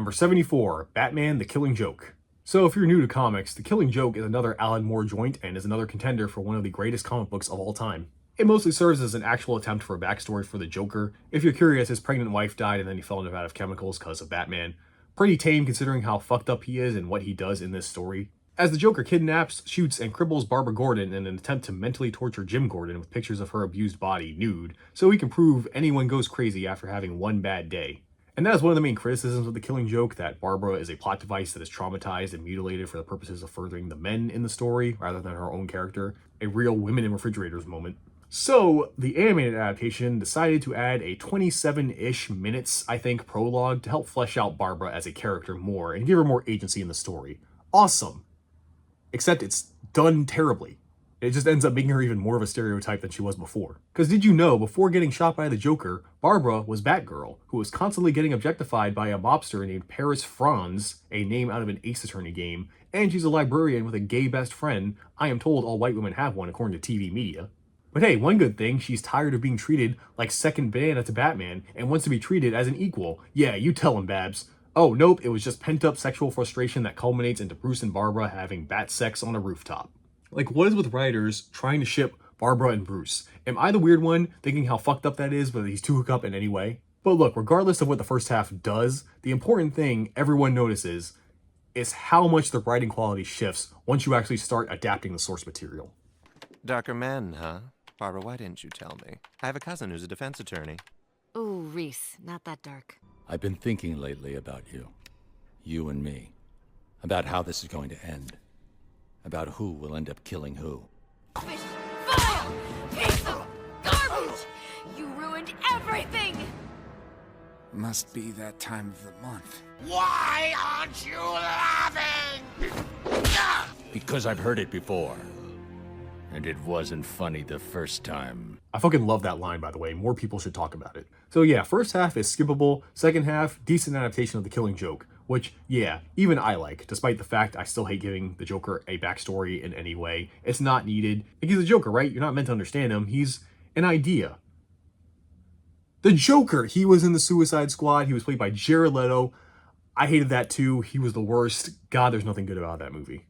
Number 74, Batman the Killing Joke. So if you're new to comics, The Killing Joke is another Alan Moore joint and is another contender for one of the greatest comic books of all time. It mostly serves as an actual attempt for a backstory for the Joker. If you're curious, his pregnant wife died and then he fell in a vat of chemicals because of Batman. Pretty tame considering how fucked up he is and what he does in this story. As the Joker kidnaps, shoots, and cripples Barbara Gordon in an attempt to mentally torture Jim Gordon with pictures of her abused body nude, so he can prove anyone goes crazy after having one bad day. And that is one of the main criticisms of The Killing Joke, that Barbara is a plot device that is traumatized and mutilated for the purposes of furthering the men in the story, rather than her own character. A real women in refrigerators moment. So, the animated adaptation decided to add a 27-ish minutes, I think, prologue to help flesh out Barbara as a character more and give her more agency in the story. Awesome. Except it's done terribly. It just ends up making her even more of a stereotype than she was before. Because did you know, before getting shot by the Joker, Barbara was Batgirl, who was constantly getting objectified by a mobster named Paris Franz, a name out of an Ace Attorney game, and she's a librarian with a gay best friend. I am told all white women have one according to TV media. But hey, one good thing, she's tired of being treated like second banana to Batman and wants to be treated as an equal. Yeah, you tell him, Babs. Oh, nope, it was just pent-up sexual frustration that culminates into Bruce and Barbara having bat sex on a rooftop. Like, what is with writers trying to ship Barbara and Bruce? Am I the weird one, thinking how fucked up that is, but these two hook up in any way? But look, regardless of what the first half does, the important thing everyone notices is how much the writing quality shifts once you actually start adapting the source material. Darker men, huh? Barbara, why didn't you tell me? I have a cousin who's a defense attorney. Ooh, Reese, not that dark. I've been thinking lately about you. You and me. About how this is going to end. About who will end up killing who. Fish, vile piece of garbage! You ruined everything! Must be that time of the month. Why aren't you laughing? Because I've heard it before. And it wasn't funny the first time. I fucking love that line, by the way. More people should talk about it. So yeah, first half is skippable. Second half, decent adaptation of The Killing Joke. Which, yeah, even I like, despite the fact I still hate giving the Joker a backstory in any way. It's not needed. Like, he's a Joker, right? You're not meant to understand him. He's an idea. The Joker! He was in the Suicide Squad. He was played by Jared Leto. I hated that too. He was the worst. God, there's nothing good about that movie.